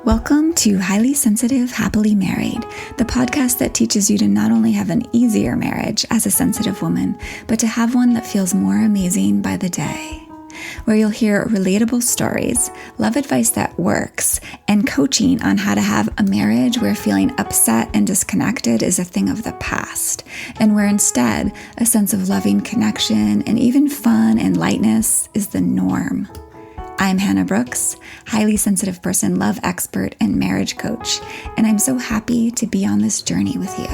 Welcome to Highly Sensitive, Happily Married, the podcast that teaches you to not only have an easier marriage as a sensitive woman, but to have one that feels more amazing by the day. Where you'll hear relatable stories, love advice that works, and coaching on how to have a marriage where feeling upset and disconnected is a thing of the past, and where instead a sense of loving connection and even fun and lightness is the norm. I'm Hannah Brooks, highly sensitive person, love expert, and marriage coach, and I'm so happy to be on this journey with you.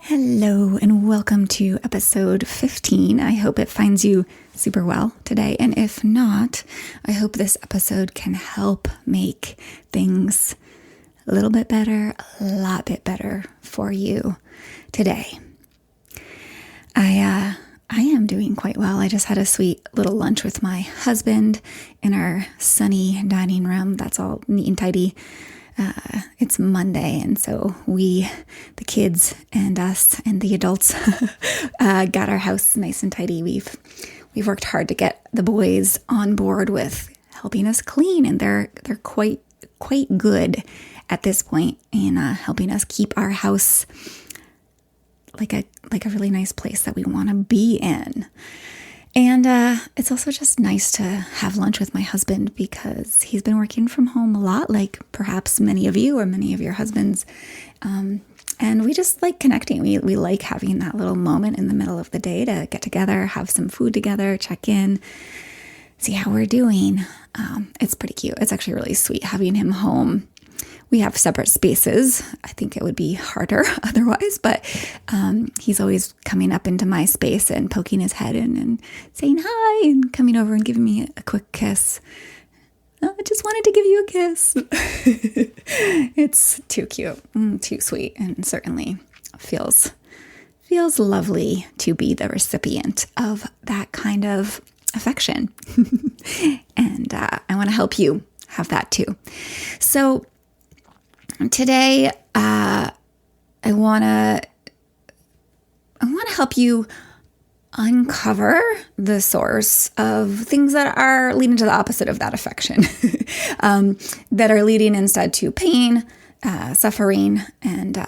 Hello, and welcome to episode 15. I hope it finds you super well today, and if not, I hope this episode can help make things a little bit better, a lot bit better for you today. I am doing quite well. I just had a sweet little lunch with my husband in our sunny dining room. That's all neat and tidy. It's Monday, and so we, the kids and us and the adults, got our house nice and tidy. We've worked hard to get the boys on board with helping us clean, and they're quite good at this point in helping us keep our house like a really nice place that we want to be in. And it's also just nice to have lunch with my husband because he's been working from home a lot, like perhaps many of you or many of your husbands. And we just like connecting. We like having that little moment in the middle of the day to get together, have some food together, check in, see how we're doing. It's pretty cute. It's actually really sweet having him home. We have separate spaces. I think it would be harder otherwise, but he's always coming up into my space and poking his head in and saying hi and coming over and giving me a quick kiss. I just wanted to give you a kiss. It's too cute, too sweet, and certainly feels lovely to be the recipient of that kind of affection. And I want to help you have that too. So today, I want to help you uncover the source of things that are leading to the opposite of that affection, that are leading instead to pain, suffering, and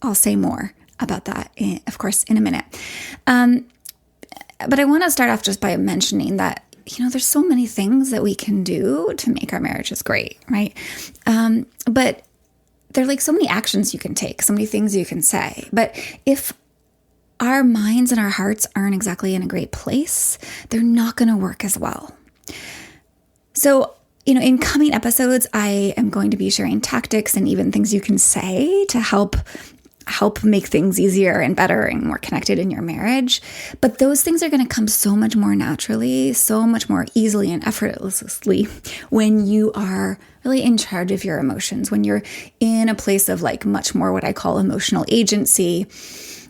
I'll say more about that, of course, in a minute. But I want to start off just by mentioning that, there's so many things that we can do to make our marriages great, right? But there are like so many actions you can take, so many things you can say. But if our minds and our hearts aren't exactly in a great place, they're not going to work as well. So, in coming episodes, I am going to be sharing tactics and even things you can say to help make things easier and better and more connected in your marriage. But those things are going to come so much more naturally, so much more easily and effortlessly when you are really in charge of your emotions, when you're in a place of like much more what I call emotional agency,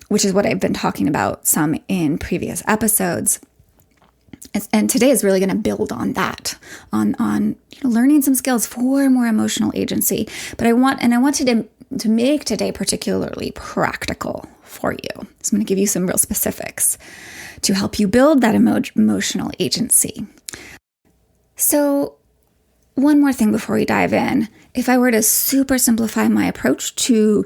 which is what I've been talking about some in previous episodes. And today is really going to build on that, on learning some skills for more emotional agency. But I wanted to make today particularly practical for you. So I'm going to give you some real specifics to help you build that emotional agency. So one more thing before we dive in. If I were to super simplify my approach to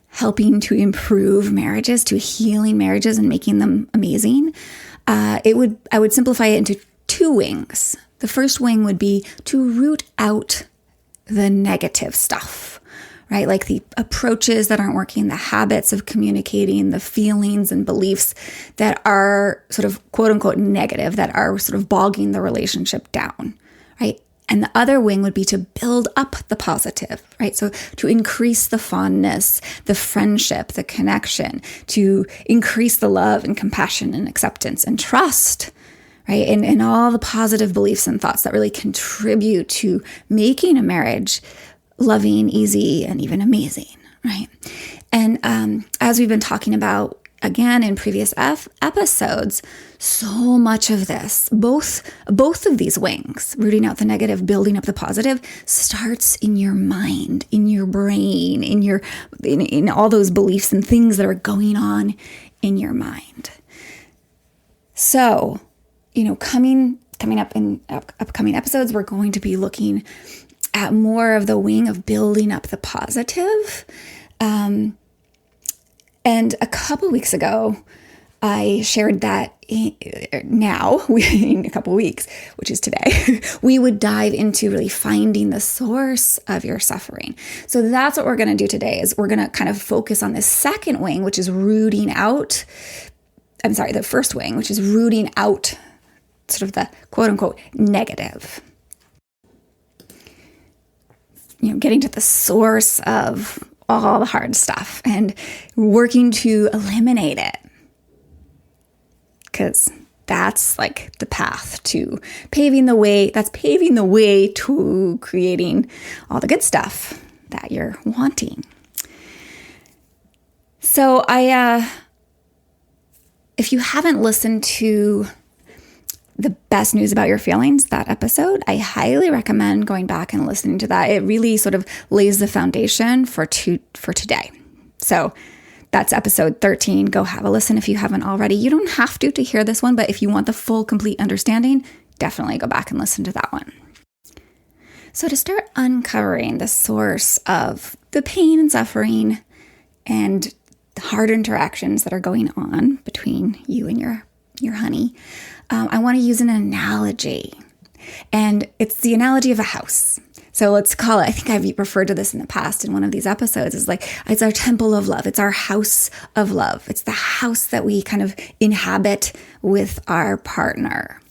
helping to improve marriages, to healing marriages and making them amazing, I would simplify it into two wings. The first wing would be to root out the negative stuff, right? Like the approaches that aren't working, the habits of communicating, the feelings and beliefs that are sort of quote unquote negative, that are sort of bogging the relationship down, right? And the other wing would be to build up the positive, right? So to increase the fondness, the friendship, the connection, to increase the love and compassion and acceptance and trust, right? And all the positive beliefs and thoughts that really contribute to making a marriage loving, easy, and even amazing, right? And as we've been talking about, again, in previous episodes, so much of this, both of these wings, rooting out the negative, building up the positive, starts in your mind, in your brain, in all those beliefs and things that are going on in your mind. So, coming up in upcoming episodes, we're going to be looking at more of the wing of building up the positive. And a couple weeks ago, I shared that in a couple weeks, which is today, we would dive into really finding the source of your suffering. So that's what we're going to do today, is we're going to kind of focus on this second wing, which is rooting out. The first wing, which is rooting out sort of the quote unquote negative. Getting to the source of all the hard stuff and working to eliminate it. Because that's like the path to paving the way. That's paving the way to creating all the good stuff that you're wanting. So if you haven't listened to the best news about your feelings, that episode, I highly recommend going back and listening to that. It really sort of lays the foundation for today. So that's episode 13. Go have a listen if you haven't already. You don't have to hear this one, but if you want the full, complete understanding, definitely go back and listen to that one. So to start uncovering the source of the pain and suffering and the hard interactions that are going on between you and your honey, I want to use an analogy. And it's the analogy of a house. So let's call it, I think I've referred to this in the past in one of these episodes, is like, it's our temple of love. It's our house of love. It's the house that we kind of inhabit with our partner,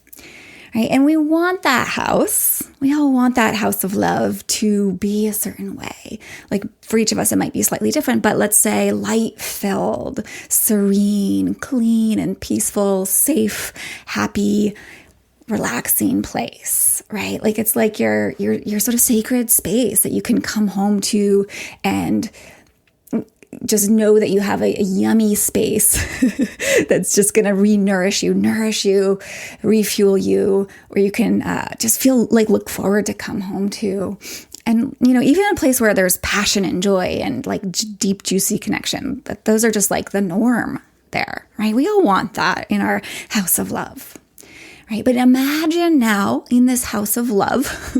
right? And we want that house. We all want that house of love to be a certain way. Like for each of us, it might be slightly different, but let's say light-filled, serene, clean, and peaceful, safe, happy, relaxing place, right? Like it's like your sort of sacred space that you can come home to and just know that you have a yummy space that's just going to nourish you, refuel you, where you can just look forward to come home to. And, even a place where there's passion and joy and like deep, juicy connection, but those are just like the norm there, right? We all want that in our house of love. Right? But imagine now in this house of love,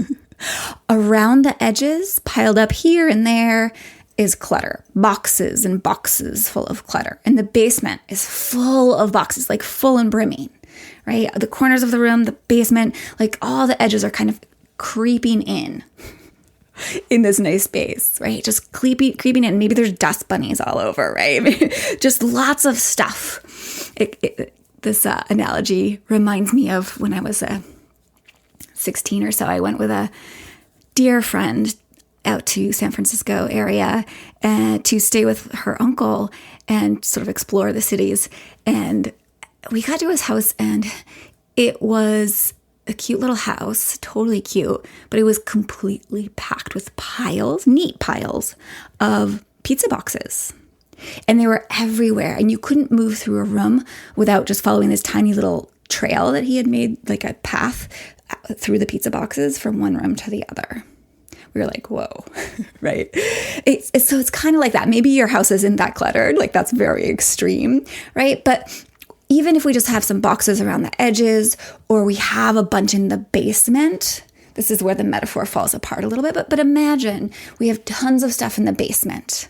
around the edges, piled up here and there, is clutter. Boxes and boxes full of clutter. And the basement is full of boxes, like full and brimming, right? The corners of the room, the basement, like all the edges are kind of creeping in this nice space, right? Just creeping in. Maybe there's dust bunnies all over, right? Just lots of stuff. This analogy reminds me of when I was 16 or so. I went with a dear friend out to San Francisco area to stay with her uncle and sort of explore the cities. And we got to his house, and it was a cute little house, totally cute, but it was completely packed with neat piles of pizza boxes. And they were everywhere, and you couldn't move through a room without just following this tiny little trail that he had made, like a path through the pizza boxes from one room to the other. We were like, whoa, right? So it's kind of like that. Maybe your house isn't that cluttered, like that's very extreme, right? But even if we just have some boxes around the edges, or we have a bunch in the basement, this is where the metaphor falls apart a little bit, but imagine we have tons of stuff in the basement.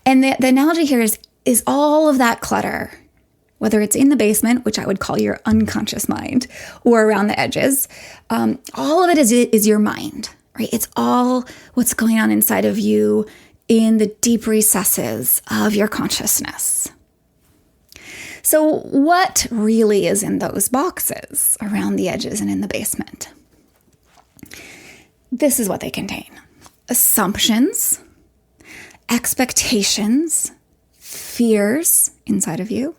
And the analogy here is all of that clutter, whether it's in the basement, which I would call your unconscious mind, or around the edges, all of it is your mind, right? It's all what's going on inside of you in the deep recesses of your consciousness. So what really is in those boxes around the edges and in the basement? This is what they contain: assumptions, expectations, fears inside of you,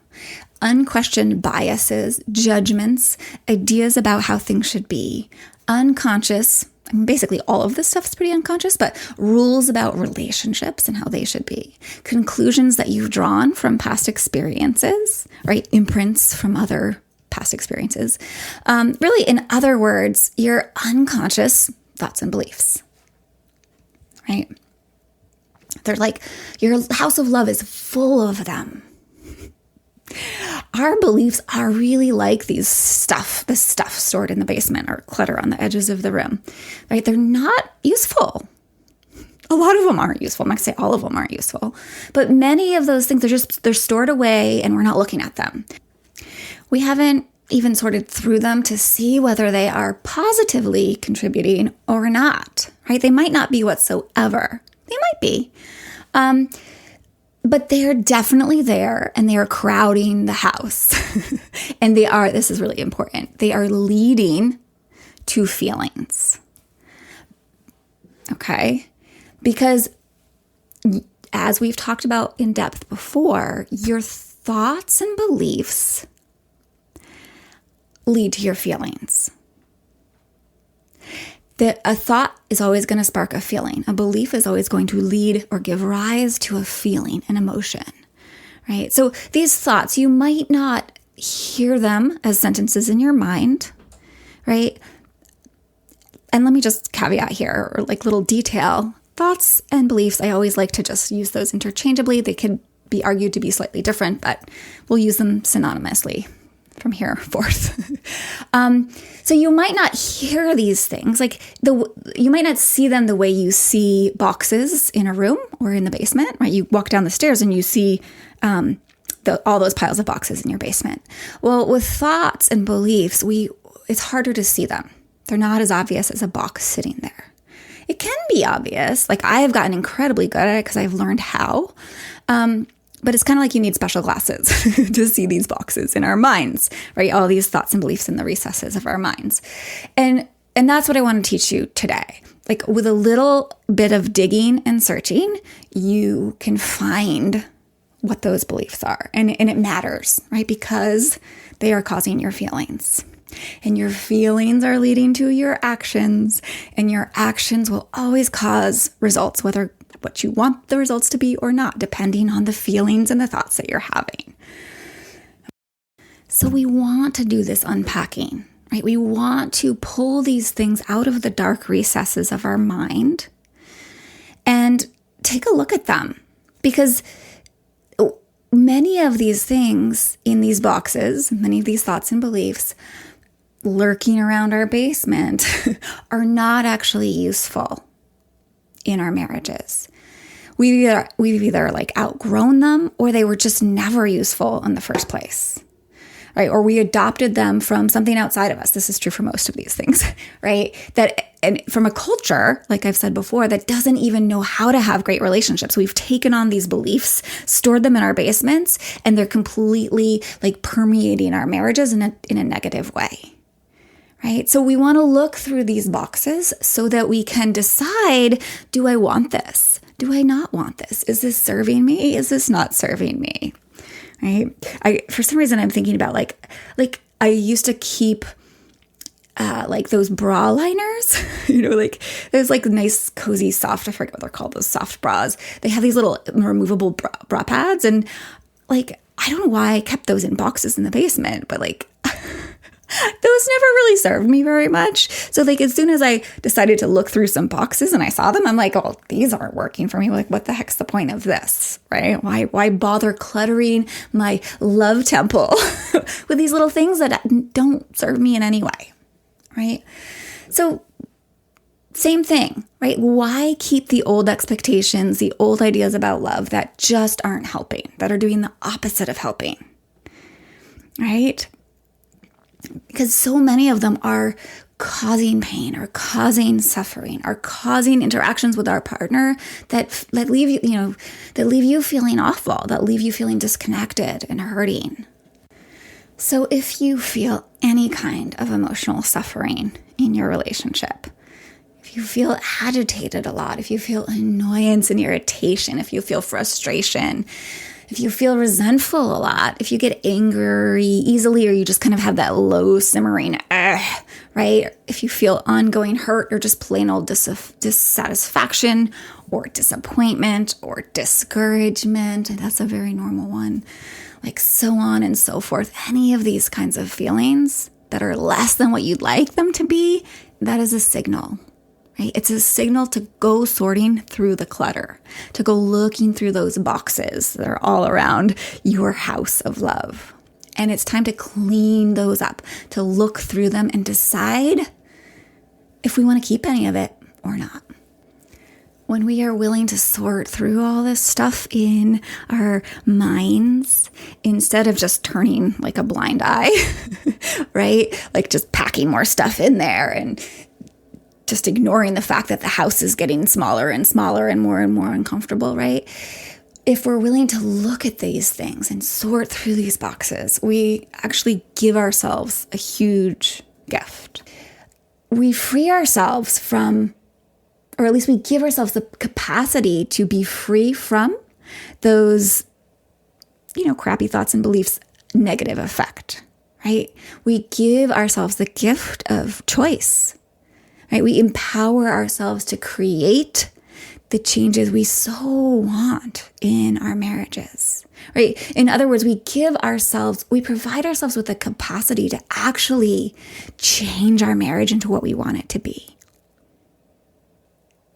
unquestioned biases, judgments, ideas about how things should be, unconscious, basically all of this stuff is pretty unconscious, but rules about relationships and how they should be, conclusions that you've drawn from past experiences, right? Imprints from other past experiences. Really, in other words, your unconscious thoughts and beliefs, right? They're like, your house of love is full of them. our beliefs are really like this stuff stored in the basement or clutter on the edges of the room, right? They're not useful. A lot of them aren't useful. I'm not going to say all of them aren't useful, but many of those things, they're stored away and we're not looking at them. We haven't even sorted through them to see whether they are positively contributing or not, right? They might not be whatsoever. They might be. But they're definitely there and they are crowding the house. And this is really important, they are leading to feelings. Okay? Because as we've talked about in depth before, your thoughts and beliefs lead to your feelings. A thought is always going to spark a feeling. A belief is always going to lead or give rise to a feeling, an emotion, right? So these thoughts, you might not hear them as sentences in your mind, right? And let me just caveat here, or like little detail, thoughts and beliefs, I always like to just use those interchangeably. They could be argued to be slightly different, but we'll use them synonymously from here forth. So you might not hear these things, like you might not see them the way you see boxes in a room or in the basement, right? You walk down the stairs and you see all those piles of boxes in your basement. Well, with thoughts and beliefs, it's harder to see them. They're not as obvious as a box sitting there. It can be obvious. Like I have gotten incredibly good at it because I've learned how. But it's kind of like you need special glasses to see these boxes in our minds, right? All these thoughts and beliefs in the recesses of our minds. And that's what I want to teach you today. Like with a little bit of digging and searching, you can find what those beliefs are. And it matters, right? Because they are causing your feelings. And your feelings are leading to your actions. And your actions will always cause results, whether what you want the results to be or not, depending on the feelings and the thoughts that you're having. So we want to do this unpacking, right? We want to pull these things out of the dark recesses of our mind and take a look at them, because many of these things in these boxes, many of these thoughts and beliefs lurking around our basement are not actually useful in our marriages. We've either like outgrown them, or they were just never useful in the first place, right? Or we adopted them from something outside of us. This is true for most of these things, right? And from a culture, like I've said before, that doesn't even know how to have great relationships. We've taken on these beliefs, stored them in our basements, and they're completely like permeating our marriages in a negative way. Right? So we want to look through these boxes so that we can decide, do I want this? Do I not want this? Is this serving me? Is this not serving me? Right? For some reason, I'm thinking about like I used to keep like those bra liners, like there's like nice, cozy, soft, I forget what they're called, those soft bras. They have these little removable bra pads. And like, I don't know why I kept those in boxes in the basement, but like, those never really served me very much. So like as soon as I decided to look through some boxes and I saw them, I'm like, oh, these aren't working for me. Like, what the heck's the point of this, right? Why bother cluttering my love temple with these little things that don't serve me in any way, right? So same thing, right? Why keep the old expectations, the old ideas about love that just aren't helping, that are doing the opposite of helping, right? Because so many of them are causing pain or causing suffering or causing interactions with our partner that leave you feeling awful, that leave you feeling disconnected and hurting. So if you feel any kind of emotional suffering in your relationship, if you feel agitated a lot, if you feel annoyance and irritation, if you feel frustration, if you feel resentful a lot, if you get angry easily, or you just kind of have that low simmering, right? If you feel ongoing hurt or just plain old dissatisfaction or disappointment or discouragement, and that's a very normal one, like so on and so forth. Any of these kinds of feelings that are less than what you'd like them to be, that is a signal. Right? It's a signal to go sorting through the clutter, to go looking through those boxes that are all around your house of love. And it's time to clean those up, to look through them and decide if we want to keep any of it or not. When we are willing to sort through all this stuff in our minds, instead of just turning like a blind eye, right? Like just packing more stuff in there and just ignoring the fact that the house is getting smaller and smaller and more uncomfortable, right? If we're willing to look at these things and sort through these boxes, we actually give ourselves a huge gift. We free ourselves from, or at least we give ourselves the capacity to be free from those, crappy thoughts and beliefs' negative effect, right? We give ourselves the gift of choice, right? We empower ourselves to create the changes we so want in our marriages, right? In other words, we provide ourselves with the capacity to actually change our marriage into what we want it to be.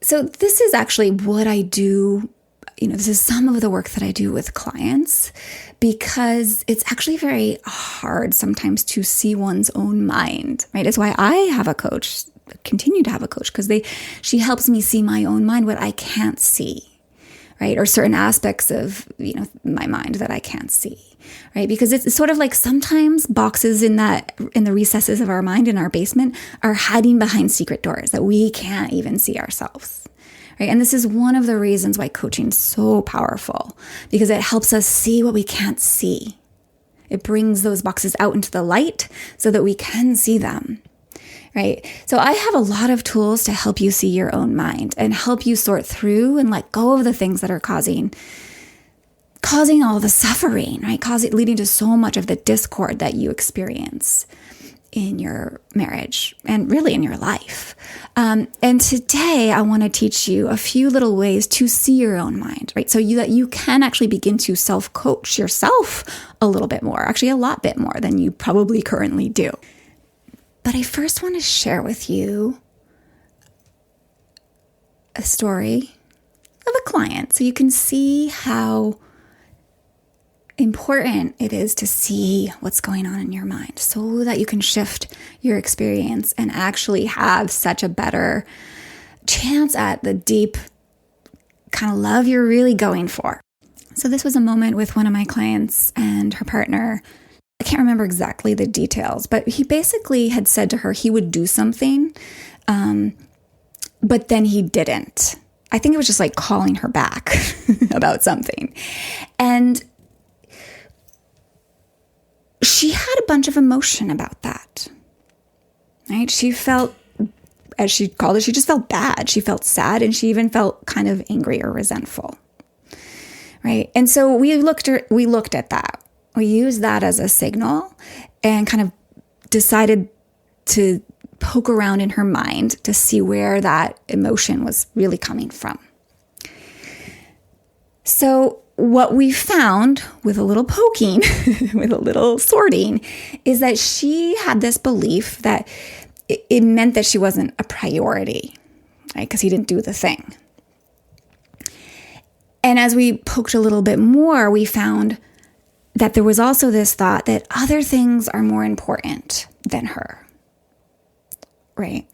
So this is actually what I do. This is some of the work that I do with clients, because it's actually very hard sometimes to see one's own mind, right? It's why I have a coach, continue to have a coach, because she helps me see my own mind, what I can't see, right? Or certain aspects of, my mind that I can't see, right? Because it's sort of like sometimes boxes in the recesses of our mind, in our basement, are hiding behind secret doors that we can't even see ourselves, right? And this is one of the reasons why coaching is so powerful, because it helps us see what we can't see. It brings those boxes out into the light so that we can see them. Right? So I have a lot of tools to help you see your own mind and help you sort through and let go of the things that are causing all the suffering, right? Leading to so much of the discord that you experience in your marriage and really in your life. And today I want to teach you a few little ways to see your own mind, right? So that you can actually begin to self-coach yourself a little bit more, actually a lot bit more than you probably currently do. But I first want to share with you a story of a client so you can see how important it is to see what's going on in your mind so that you can shift your experience and actually have such a better chance at the deep kind of love you're really going for. So this was a moment with one of my clients and her partner. I can't remember exactly the details, but he basically had said to her he would do something, but then he didn't. I think it was just like calling her back about something. And she had a bunch of emotion about that, right? She felt, as she called it, she just felt bad. She felt sad, and she even felt kind of angry or resentful, right? And so we looked at that. We used that as a signal and kind of decided to poke around in her mind to see where that emotion was really coming from. So what we found with a little poking, with a little sorting, is that she had this belief that it meant that she wasn't a priority, right? Because he didn't do the thing. And as we poked a little bit more, we found that there was also this thought that other things are more important than her, right?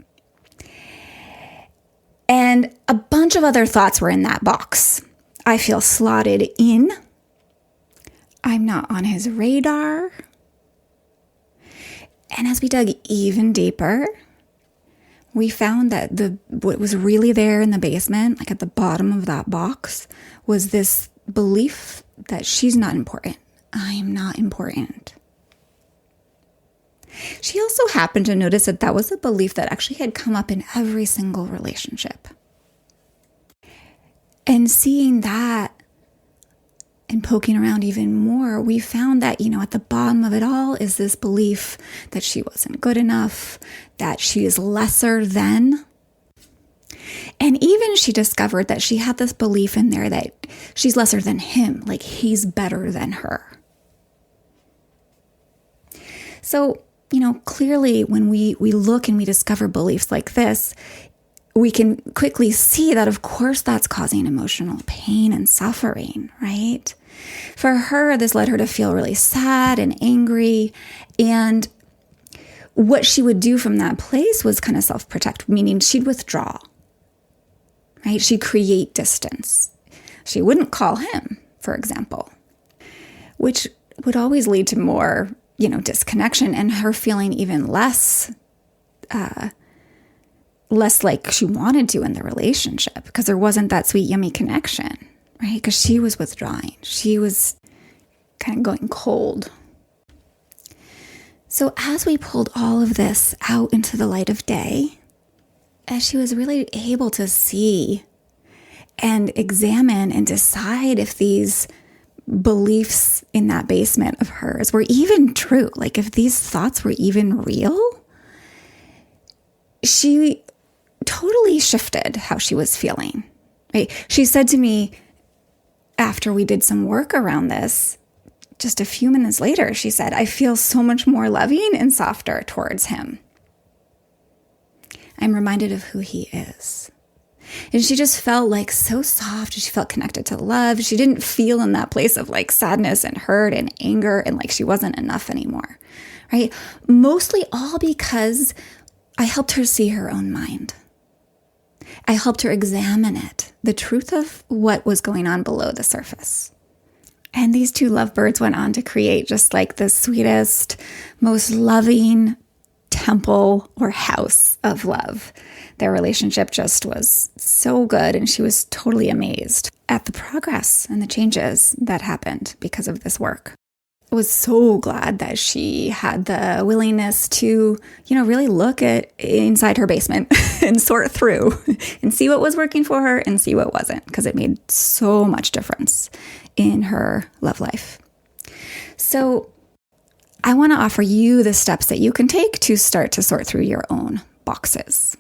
And a bunch of other thoughts were in that box. I feel slotted in. I'm not on his radar. And as we dug even deeper, we found that what was really there in the basement, like at the bottom of that box, was this belief that she's not important. I am not important. She also happened to notice that that was a belief that actually had come up in every single relationship. And seeing that and poking around even more, we found that, at the bottom of it all is this belief that she wasn't good enough, that she is lesser than. And even she discovered that she had this belief in there that she's lesser than him, like he's better than her. So, clearly when we look and we discover beliefs like this, we can quickly see that, of course, that's causing emotional pain and suffering, right? For her, this led her to feel really sad and angry. And what she would do from that place was kind of self-protect, meaning she'd withdraw, right? She'd create distance. She wouldn't call him, for example, which would always lead to more, disconnection and her feeling even less like she wanted to in the relationship, because there wasn't that sweet, yummy connection, right? Because she was withdrawing. She was kind of going cold. So as we pulled all of this out into the light of day, as she was really able to see and examine and decide if these beliefs in that basement of hers were even true, like if these thoughts were even real, she totally shifted how she was feeling, right? She said to me after we did some work around this, just a few minutes later, she said, I feel so much more loving and softer towards him. I'm reminded of who he is. And she just felt like so soft. She felt connected to love. She didn't feel in that place of like sadness and hurt and anger and like she wasn't enough anymore, right? Mostly all because I helped her see her own mind. I helped her examine it, the truth of what was going on below the surface. And these two lovebirds went on to create just like the sweetest, most loving temple or house of love. Their relationship just was so good, and she was totally amazed at the progress and the changes that happened because of this work. I was so glad that she had the willingness to, really look at inside her basement and sort through and see what was working for her and see what wasn't, because it made so much difference in her love life. So I want to offer you the steps that you can take to start to sort through your own boxes.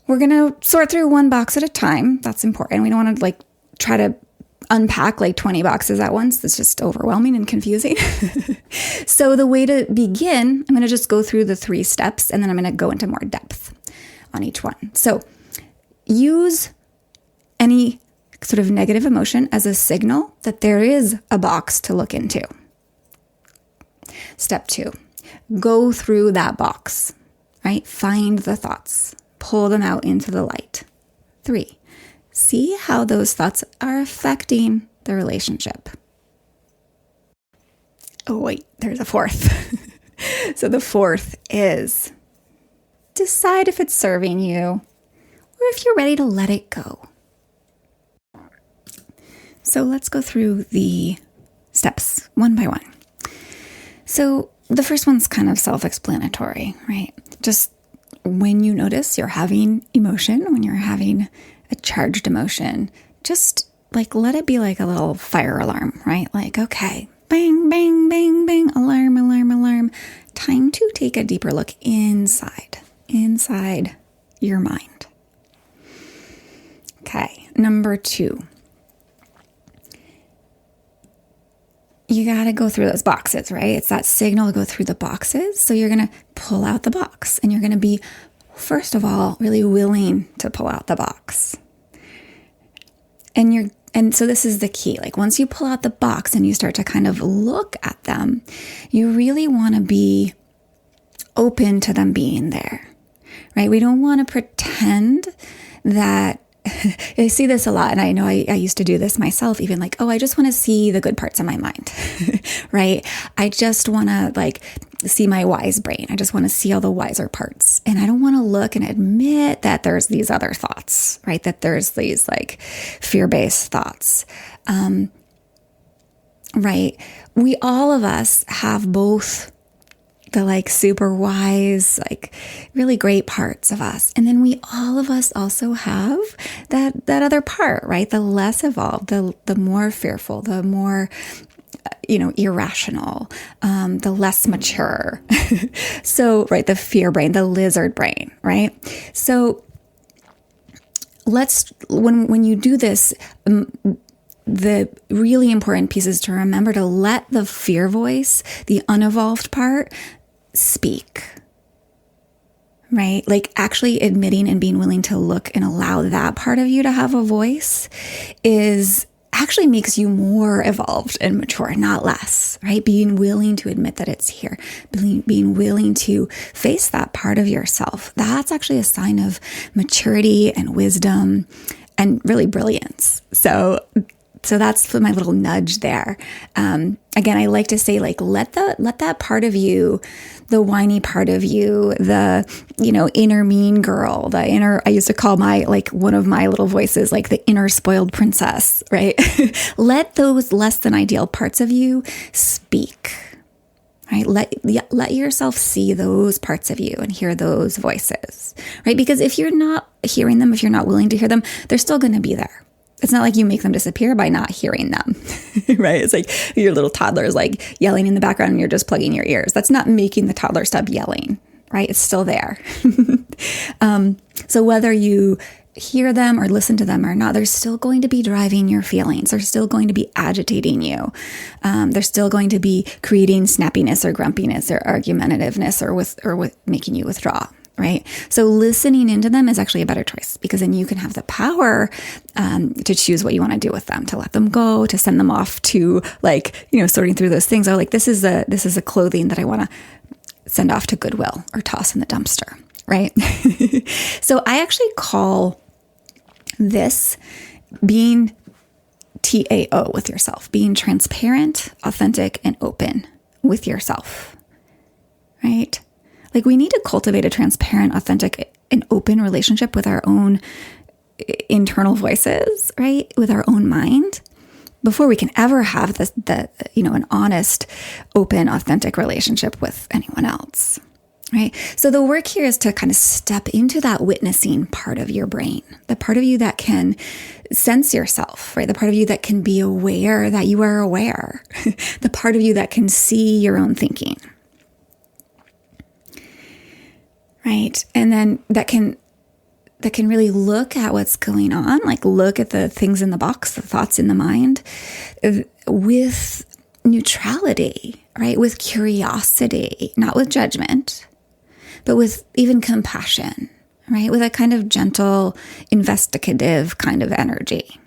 We're going to sort through one box at a time. That's important. We don't want to try to unpack 20 boxes at once. That's just overwhelming and confusing. So the way to begin, I'm going to just go through the 3 steps, and then I'm going to go into more depth on each one. So use any sort of negative emotion as a signal that there is a box to look into. Step 2, go through that box, right? Find the thoughts, pull them out into the light. 3, see how those thoughts are affecting the relationship. Oh, wait, there's a 4th. So the 4th is decide if it's serving you or if you're ready to let it go. So let's go through the steps one by one. So the first one's kind of self-explanatory, right? Just when you notice you're having emotion, when you're having a charged emotion, just let it be like a little fire alarm, right? Okay, bang, bang, bang, bang, alarm, alarm, alarm. Time to take a deeper look inside your mind. Okay, number 2. You got to go through those boxes, right? It's that signal to go through the boxes. So you're going to pull out the box, and you're going to be, first of all, really willing to pull out the box. And so this is the key. Once you pull out the box and you start to kind of look at them, you really want to be open to them being there, right? We don't want to pretend that I see this a lot, and I know I used to do this myself, even I just want to see the good parts of my mind, right? I just want to see my wise brain. I just want to see all the wiser parts. And I don't want to look and admit that there's these other thoughts, right? That there's these fear-based thoughts, right? All of us have both the super wise, really great parts of us. And then all of us also have that other part, right? The less evolved, the more fearful, the more, irrational, the less mature. So, right, the fear brain, the lizard brain, right? So when you do this, the really important piece is to remember to let the fear voice, the unevolved part, speak, right? Like actually admitting and being willing to look and allow that part of you to have a voice is actually makes you more evolved and mature, not less, right? Being willing to admit that it's here, being willing to face that part of yourself. That's actually a sign of maturity and wisdom and really brilliance. So that's my little nudge there. Again, I like to say, like, let that part of you, the whiny part of you, the, inner mean girl, I used to call one of my little voices, like the inner spoiled princess, right? Let those less than ideal parts of you speak, right? Let yourself see those parts of you and hear those voices, right? Because if you're not hearing them, if you're not willing to hear them, they're still going to be there. It's not like you make them disappear by not hearing them, right? It's like your little toddler is like yelling in the background and you're just plugging your ears. That's not making the toddler stop yelling, right? It's still there. So whether you hear them or listen to them or not, they're still going to be driving your feelings. They're still going to be agitating you. They're still going to be creating snappiness or grumpiness or argumentativeness or with making you withdraw. Right? So listening into them is actually a better choice because then you can have the power to choose what you want to do with them, to let them go, to send them off to sorting through those things. Oh, like this is a clothing that I want to send off to Goodwill or toss in the dumpster. Right? So I actually call this being TAO with yourself, being transparent, authentic, and open with yourself. Right? Like we need to cultivate a transparent, authentic, and open relationship with our own internal voices, right? With our own mind before we can ever have an honest, open, authentic relationship with anyone else, right? So the work here is to kind of step into that witnessing part of your brain, the part of you that can sense yourself, right? The part of you that can be aware that you are aware, the part of you that can see your own thinking. Right. And then that can really look at what's going on, like look at the things in the box, the thoughts in the mind with neutrality, right? With curiosity, not with judgment, but with even compassion, right? With a kind of gentle, investigative kind of energy.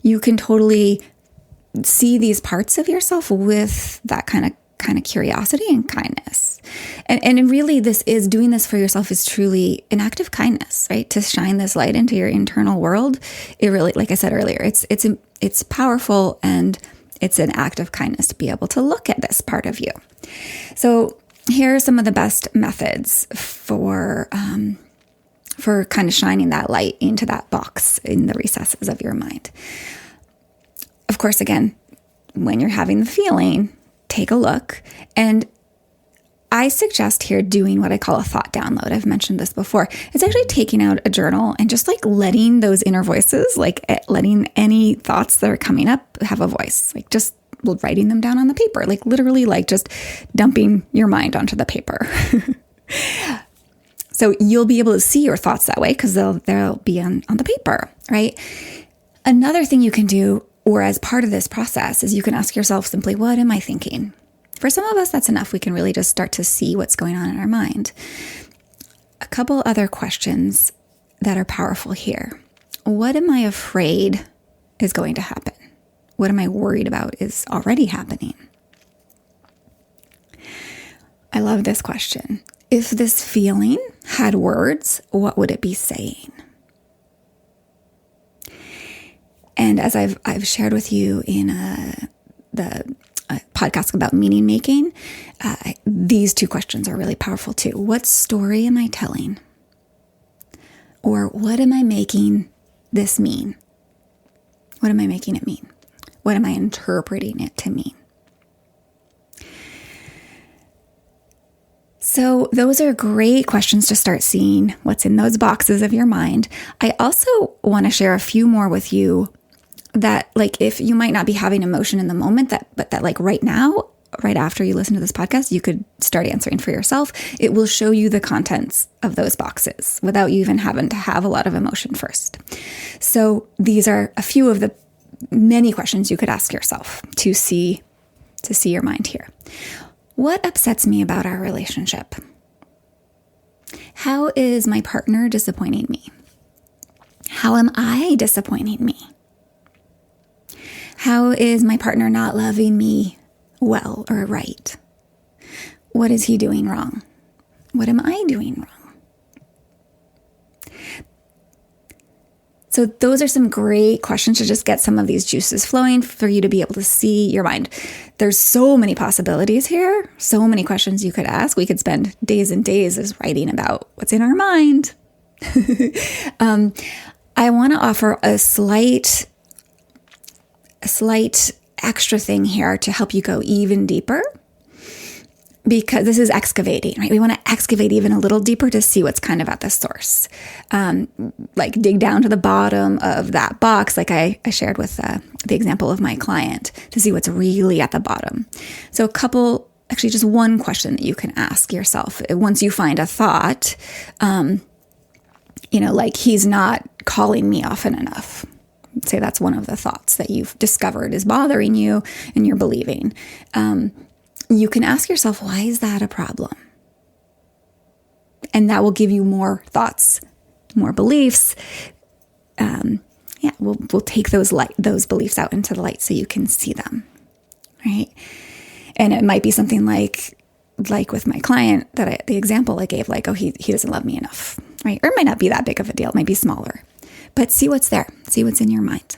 You can totally see these parts of yourself with that kind of curiosity and kindness. And really doing this for yourself is truly an act of kindness, right? To shine this light into your internal world. It really, like I said earlier, it's powerful and it's an act of kindness to be able to look at this part of you. So here are some of the best methods for kind of shining that light into that box in the recesses of your mind. Of course, again, when you're having the feeling, take a look. And I suggest here doing what I call a thought download. I've mentioned this before. It's actually taking out a journal and just like letting those inner voices, like letting any thoughts that are coming up have a voice, like just writing them down on the paper, like literally like just dumping your mind onto the paper. So you'll be able to see your thoughts that way because they'll be on the paper, right? Another thing you can do, or as part of this process, is you can ask yourself simply, what am I thinking? For some of us, that's enough. We can really just start to see what's going on in our mind. A couple other questions that are powerful here. What am I afraid is going to happen? What am I worried about is already happening? I love this question. If this feeling had words, what would it be saying? And as I've shared with you in the podcast about meaning making, these two questions are really powerful too. What story am I telling? Or what am I making this mean? What am I making it mean? What am I interpreting it to mean? So those are great questions to start seeing what's in those boxes of your mind. I also want to share a few more with you that, like, if you might not be having emotion in the moment, but that like right now, right after you listen to this podcast, you could start answering for yourself. It will show you the contents of those boxes without you even having to have a lot of emotion first. So these are a few of the many questions you could ask yourself to see your mind here. What upsets me about our relationship? How is my partner disappointing me? How am I disappointing me? How is my partner not loving me well or right? What is he doing wrong? What am I doing wrong? So those are some great questions to just get some of these juices flowing for you to be able to see your mind. There's so many possibilities here, so many questions you could ask. We could spend days and days as writing about what's in our mind. I want to offer a slight extra thing here to help you go even deeper, because this is excavating, right? We want to excavate even a little deeper to see what's kind of at the source. Like dig down to the bottom of that box, like I shared with the example of my client, to see what's really at the bottom. So just one question that you can ask yourself once you find a thought, like he's not calling me often enough. Say that's one of the thoughts that you've discovered is bothering you and you're believing. You can ask yourself, why is that a problem? And that will give you more thoughts, more beliefs. We'll take those beliefs out into the light so you can see them, right? And it might be something like with my client the example I gave, like, oh, he doesn't love me enough, right? Or it might not be that big of a deal. It might be smaller, but see what's there. See what's in your mind.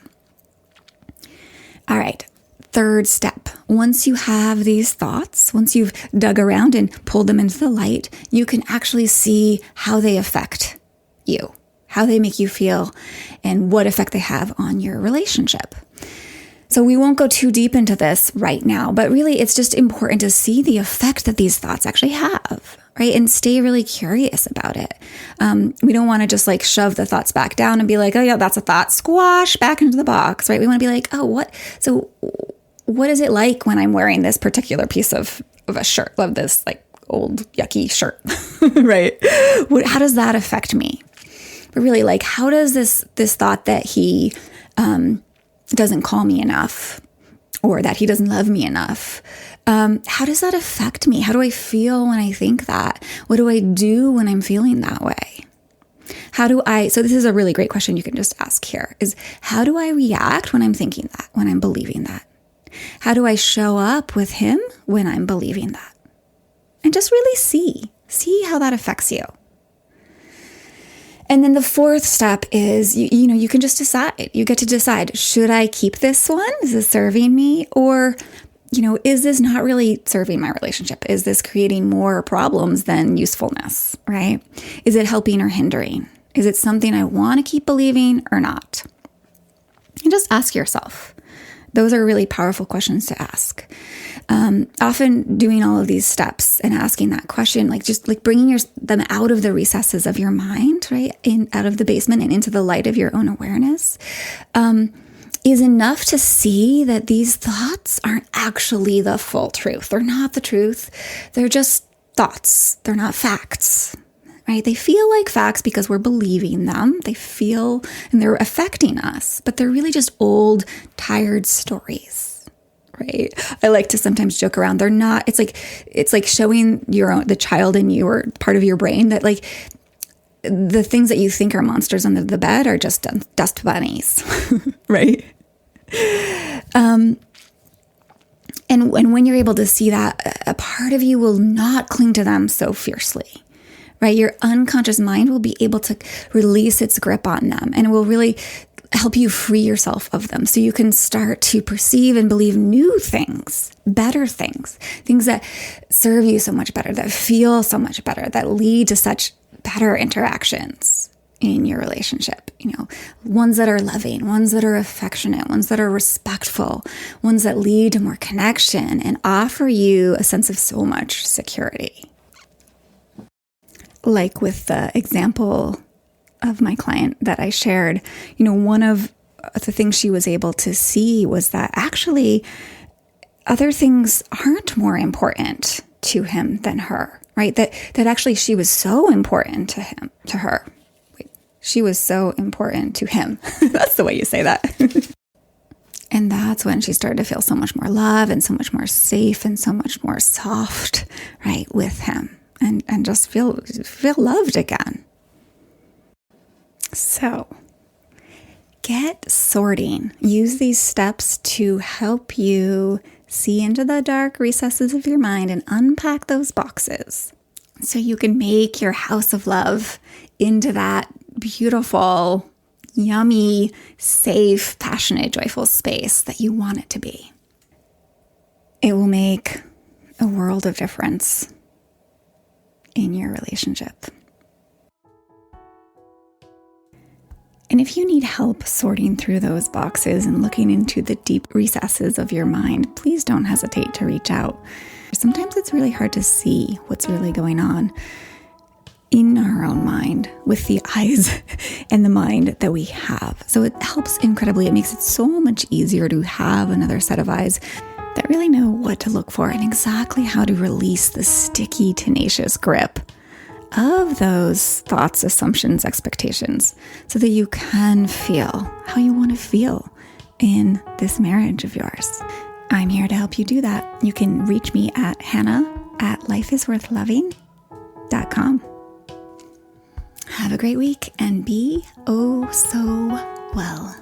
All right. Third step, once you have these thoughts, once you've dug around and pulled them into the light, you can actually see how they affect you, how they make you feel, and what effect they have on your relationship. So we won't go too deep into this right now, but really it's just important to see the effect that these thoughts actually have, right? And stay really curious about it. We don't want to just like shove the thoughts back down and be like, oh yeah, that's a thought, squash back into the box, right? We want to be like, oh, what is it like when I'm wearing this particular piece of a shirt, of this like old yucky shirt, right? How does that affect me? But really, like, how does this thought that he doesn't call me enough, or that he doesn't love me enough, how does that affect me? How do I feel when I think that? What do I do when I'm feeling that way? So this is a really great question you can just ask here, is how do I react when I'm thinking that, when I'm believing that? How do I show up with him when I'm believing that? And just really see how that affects you. And then the fourth step is, you can just decide. You get to decide, should I keep this one? Is this serving me? Or, is this not really serving my relationship? Is this creating more problems than usefulness, right? Is it helping or hindering? Is it something I want to keep believing or not? And just ask yourself. Those are really powerful questions to ask. Often doing all of these steps and asking that question, just bringing them out of the recesses of your mind, right? Out of the basement and into the light of your own awareness, is enough to see that these thoughts aren't actually the full truth. They're not the truth. They're just thoughts. They're not facts. Right? They feel like facts because we're believing them. They feel and they're affecting us, but they're really just old, tired stories, right? I like to sometimes joke around. They're not, it's like showing the child in you or part of your brain that like the things that you think are monsters under the bed are just dust bunnies, right? And when you're able to see that, a part of you will not cling to them so fiercely. Right? Your unconscious mind will be able to release its grip on them, and it will really help you free yourself of them so you can start to perceive and believe new things, better things that serve you so much better, that feel so much better, that lead to such better interactions in your relationship. Ones that are loving, ones that are affectionate, ones that are respectful, ones that lead to more connection and offer you a sense of so much security. Like with the example of my client that I shared, one of the things she was able to see was that actually other things aren't more important to him than her, right? That actually she was so important to her. Wait, she was so important to him. That's the way you say that. And that's when she started to feel so much more love and so much more safe and so much more soft, right, with him. and just feel loved again. So get sorting. Use these steps to help you see into the dark recesses of your mind and unpack those boxes so you can make your house of love into that beautiful, yummy, safe, passionate, joyful space that you want it to be. It will make a world of difference in your relationship. And if you need help sorting through those boxes and looking into the deep recesses of your mind, please don't hesitate to reach out. Sometimes it's really hard to see what's really going on in our own mind with the eyes and the mind that we have. So it helps incredibly. It makes it so much easier to have another set of eyes that really know what to look for and exactly how to release the sticky, tenacious grip of those thoughts, assumptions, expectations, so that you can feel how you want to feel in this marriage of yours. I'm here to help you do that. You can reach me at hannah@lifeisworthloving.com. Have a great week and be oh so well.